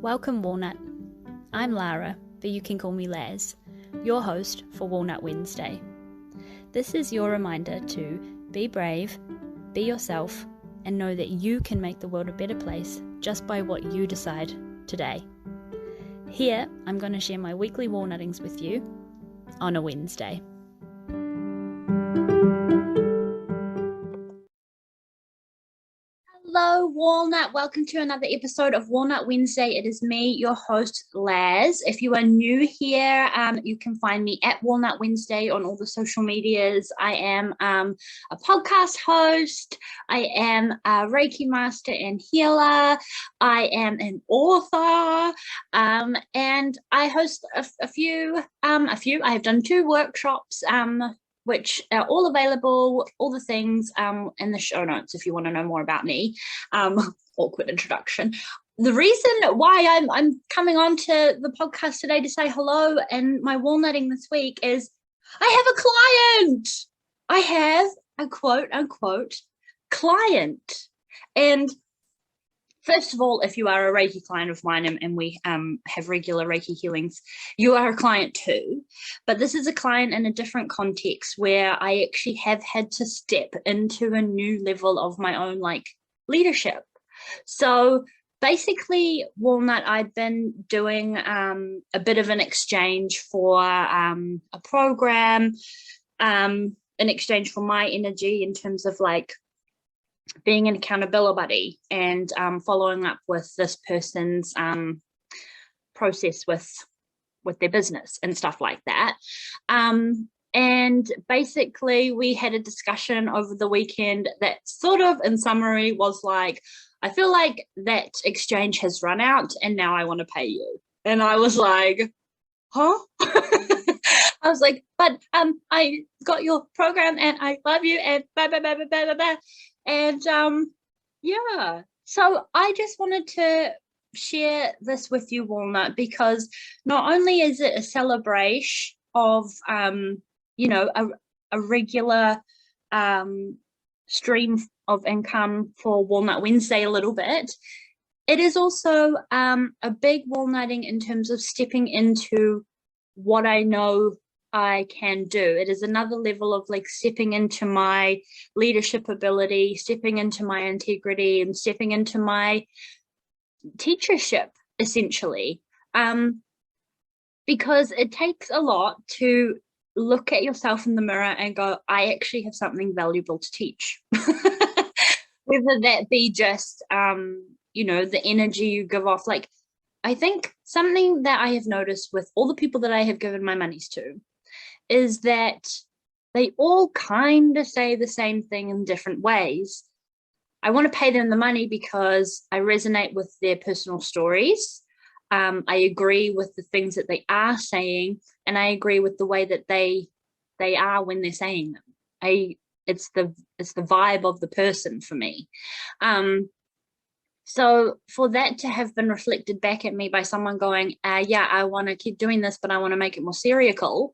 Welcome, Walnut. I'm Lara, but you can call me Laz, your host for Walnut Wednesday. This is your reminder to be brave, be yourself, and know that you can make the world a better place just by what you decide today. Here, I'm going to share my weekly walnuttings with you on a Wednesday. Hello, Walnut. Welcome to another episode of Walnut Wednesday. It is me, your host, Laz. If you are new here, you can find me at Walnut Wednesday on all the social medias. I am a podcast host. I am a Reiki master and healer. I am an author, and I host a few. I have done 2 workshops, which are all available, all the things in the show notes if you want to know more about me. Awkward introduction. The reason why I'm coming on to the podcast today to say hello and my walnutting this week is I have a client. I have a quote unquote client. And first of all, if you are a Reiki client of mine and we have regular Reiki healings, you are a client too. But this is a client in a different context where I actually have had to step into a new level of my own leadership. So basically, Walnut, I've been doing a bit of an exchange for a program, in exchange for my energy in terms of being an accountability buddy and following up with this person's process with their business and stuff like that. And basically we had a discussion over the weekend that sort of in summary was I feel like that exchange has run out and now I want to pay you. And I was like, huh? I was like, but I got your program and I love you and blah, blah, blah, blah, blah, blah. And yeah, so I just wanted to share this with you, Walnut, because not only is it a celebration of a regular stream of income for Walnut Wednesday a little bit, it is also a big walnutting in terms of stepping into what I know I can do. It is another level of stepping into my leadership ability, stepping into my integrity, and stepping into my teachership, essentially. Because it takes a lot to look at yourself in the mirror and go, I actually have something valuable to teach. Whether that be just, the energy you give off. I think something that I have noticed with all the people that I have given my monies to is that they all kind of say the same thing in different ways. I want to pay them the money because I resonate with their personal stories. I agree with the things that they are saying, and I agree with the way that they are when they're saying them. It's the vibe of the person for me. So for that to have been reflected back at me by someone going, yeah, I want to keep doing this, but I want to make it more serial,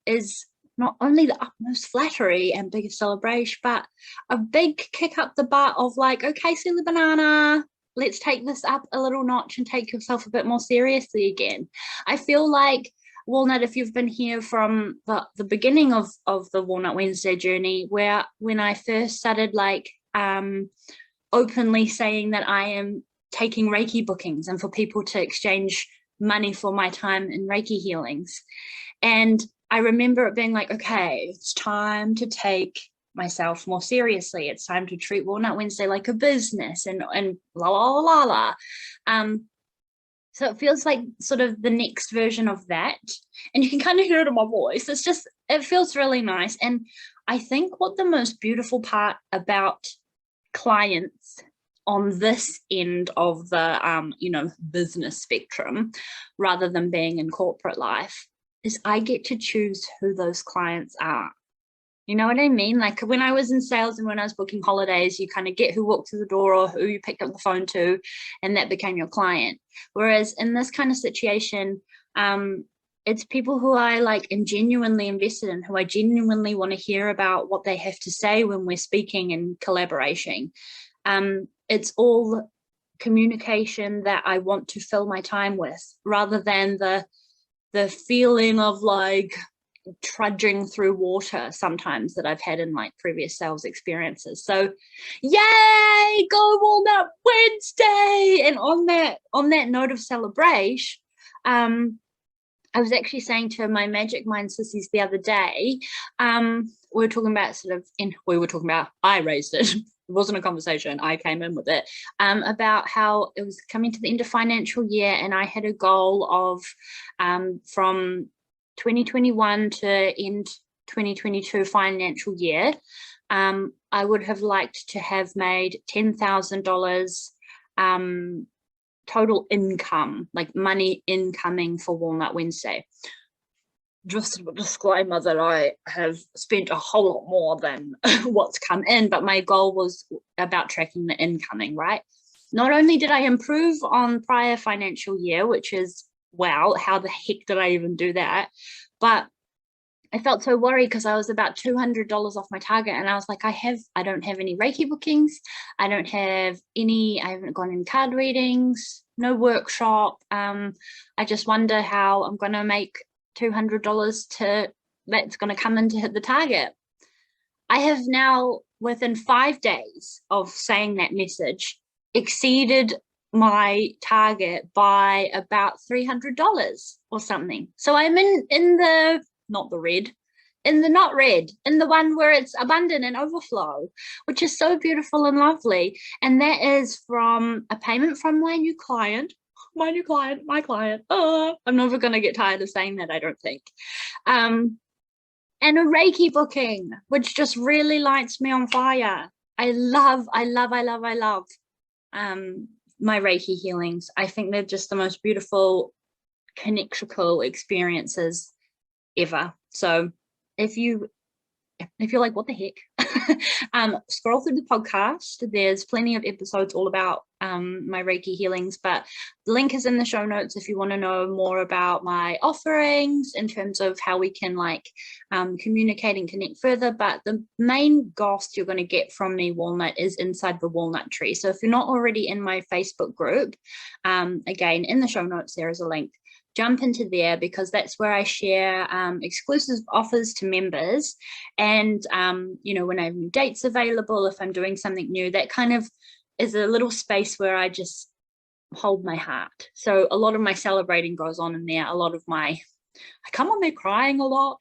is not only the utmost flattery and biggest celebration, but a big kick up the butt of okay, silly banana, let's take this up a little notch and take yourself a bit more seriously again. I feel like, Walnut, if you've been here from the beginning of the Walnut Wednesday journey, where when I first started openly saying that I am taking Reiki bookings and for people to exchange money for my time in Reiki healings. And I remember it being okay, it's time to take myself more seriously. It's time to treat Walnut Wednesday like a business and la la la la. So it feels like sort of the next version of that. And you can kind of hear it in my voice. It feels really nice. And I think what the most beautiful part about clients on this end of the business spectrum, rather than being in corporate life, is I get to choose who those clients are. You know what I mean? When I was in sales and when I was booking holidays, you kind of get who walked through the door or who you picked up the phone to, and that became your client. Whereas in this kind of situation, it's people who I am genuinely invested in, who I genuinely want to hear about what they have to say when we're speaking and collaborating. It's all communication that I want to fill my time with, rather than the feeling of like trudging through water sometimes that I've had in like previous sales experiences. So yay, go Walnut Wednesday. And on that note of celebration, I was actually saying to my Magic Mind sissies the other day, we were talking about, I raised it. It wasn't a conversation, I came in with it, about how it was coming to the end of financial year, and I had a goal of from 2021 to end 2022 financial year, I would have liked to have made $10,000 total income, like money incoming for Walnut Wednesday. Just a disclaimer that I have spent a whole lot more than what's come in, but my goal was about tracking the incoming, right? Not only did I improve on prior financial year, which is, wow, how the heck did I even do that? But I felt so worried because I was about $200 off my target, and I was like, I don't have any Reiki bookings. I haven't gone in card readings, no workshop. I just wonder how I'm going to make $200 that's going to come in to hit the target. I have now, within 5 days of saying that message, exceeded my target by about $300 or something. So I'm in the not red, in the one where it's abundant and overflow, which is so beautiful and lovely. And that is from a payment from my client. Oh, I'm never going to get tired of saying that, I don't think. And a Reiki booking, which just really lights me on fire. I love my Reiki healings. I think they're just the most beautiful connectrical experiences ever. So if you're like, what the heck, scroll through the podcast. There's plenty of episodes all about my Reiki healings, but the link is in the show notes if you want to know more about my offerings in terms of how we can communicate and connect further. But the main gost you're going to get from me, Walnut, is inside the walnut tree. So if you're not already in my Facebook group, again, in the show notes there is a link. Jump into there, because that's where I share exclusive offers to members. And, when I have new dates available, if I'm doing something new, that kind of is a little space where I just hold my heart. So a lot of my celebrating goes on in there. I come on there crying a lot.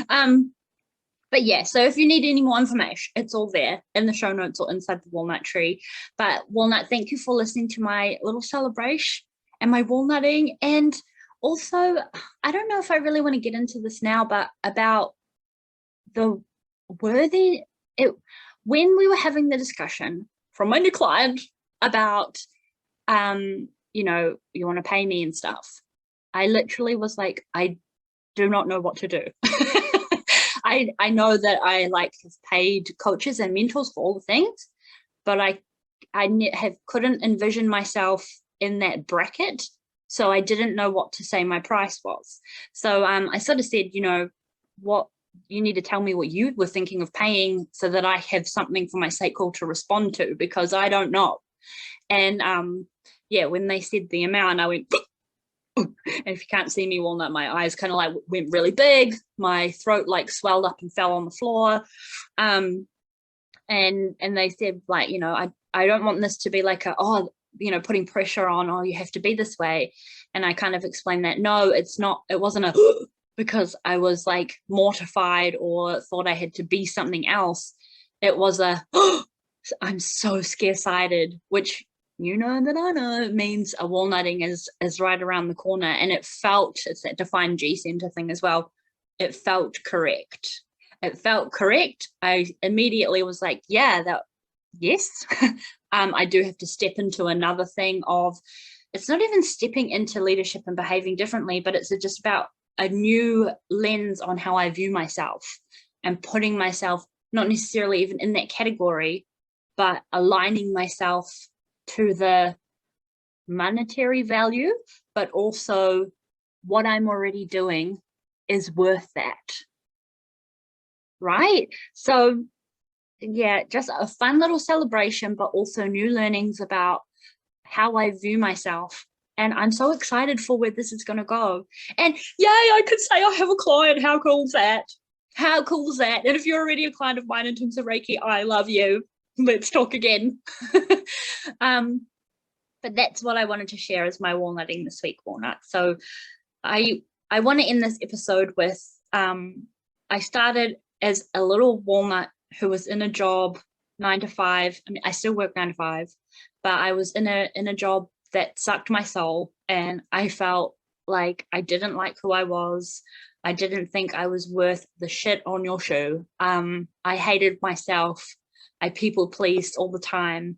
But yeah, so if you need any more information, it's all there in the show notes or inside the walnut tree. But Walnut, thank you for listening to my little celebration and my walnutting. And also, I don't know if I really want to get into this now, but about the when we were having the discussion from my new client about, you want to pay me and stuff, I literally was like, I do not know what to do. I know that I have paid coaches and mentors for all the things, but I couldn't envision myself in that bracket, so I didn't know what to say my price was. So I sort of said, what you need to tell me what you were thinking of paying, so that I have something for my cycle to respond to, because I don't know. And when they said the amount, I went and if you can't see me, Walnut, my eyes kind of went really big, my throat swelled up and fell on the floor. And they said, I don't want this to be putting pressure on, you have to be this way. And I kind of explained that, no, it wasn't because I was mortified or thought I had to be something else. It was I'm so scarce-sighted, which that I know means a walnutting is right around the corner. And it's that defined G center thing as well. It felt correct. I immediately was like, yes. I do have to step into another thing of, it's not even stepping into leadership and behaving differently, but it's just about a new lens on how I view myself, and putting myself not necessarily even in that category, but aligning myself to the monetary value, but also what I'm already doing is worth that. Right? So yeah, just a fun little celebration, but also new learnings about how I view myself. And I'm so excited for where this is going to go. And yay, I could say I have a client. How cool is that? How cool is that? And if you're already a client of mine in terms of Reiki, I love you. Let's talk again. But that's what I wanted to share as my walnutting this week, Walnut. So I want to end this episode with, I started as a little walnut who was in a job 9 to 5. I mean, I still work 9 to 5, but I was in a job that sucked my soul, and I felt like I didn't like who I was. I didn't think I was worth the shit on your shoe. I hated myself. I people pleased all the time.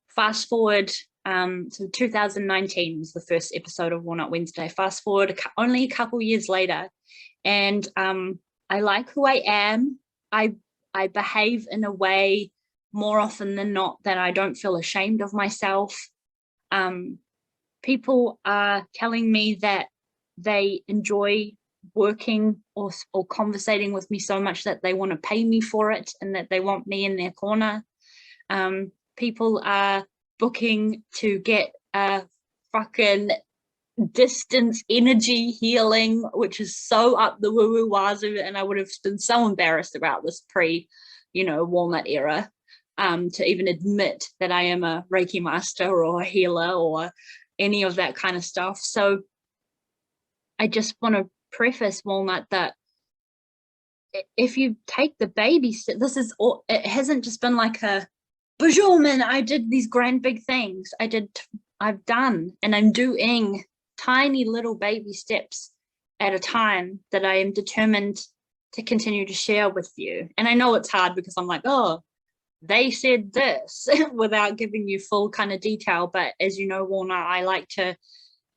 Fast forward, so 2019 was the first episode of Walnut Wednesday. Fast forward only a couple years later, and I like who I am. I behave in a way more often than not that I don't feel ashamed of myself. People are telling me that they enjoy working or conversating with me so much that they want to pay me for it and that they want me in their corner. People are booking to get a fucking distance energy healing, which is so up the woo-woo wazoo, and I would have been so embarrassed about this walnut era, to even admit that I am a Reiki master or a healer or any of that kind of stuff. So I just want to preface, Walnut, that if you take the baby step, this is all, it hasn't just been like a boom and I did these grand big things. I've done and I'm doing tiny little baby steps at a time that I am determined to continue to share with you. And I know it's hard because I'm like, oh, they said this without giving you full kind of detail. But as you know, Walnut, I like to,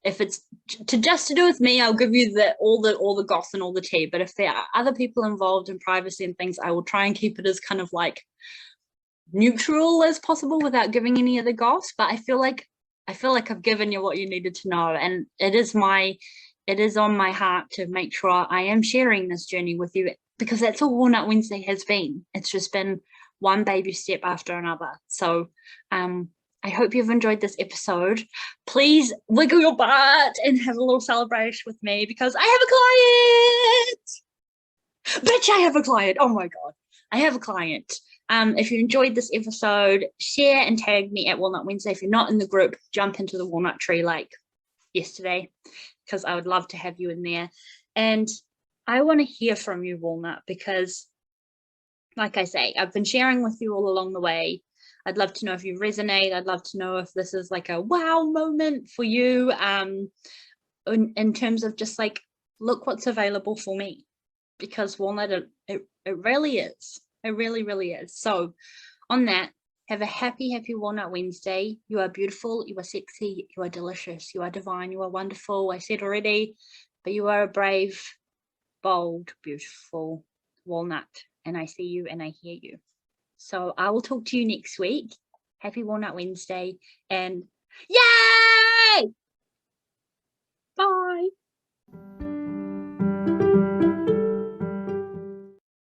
if it's just to do with me, I'll give you all the goss and all the tea. But if there are other people involved in privacy and things, I will try and keep it as kind of like neutral as possible without giving any of the goss. But I feel like I've given you what you needed to know, and it is on my heart to make sure I am sharing this journey with you, because that's all Walnut Wednesday has been. It's just been one baby step after another. So I hope you've enjoyed this episode. Please wiggle your butt and have a little celebration with me, because I have a client. Bitch, I have a client. Oh my God, I have a client. If you enjoyed this episode, share and tag me at Walnut Wednesday. If you're not in the group, jump into the walnut tree like yesterday, because I would love to have you in there. And I want to hear from you, Walnut, because like I say, I've been sharing with you all along the way. I'd love to know if you resonate. I'd love to know if this is like a wow moment for you, in terms of just like, look what's available for me, because Walnut, it really is. It really, really is. So on that, have a happy Walnut Wednesday. You are beautiful, you are sexy, you are delicious, you are divine, you are wonderful. I said already, but you are a brave, bold, beautiful walnut, and I see you and I hear you. So I will talk to you next week. Happy Walnut Wednesday, and yay! Bye.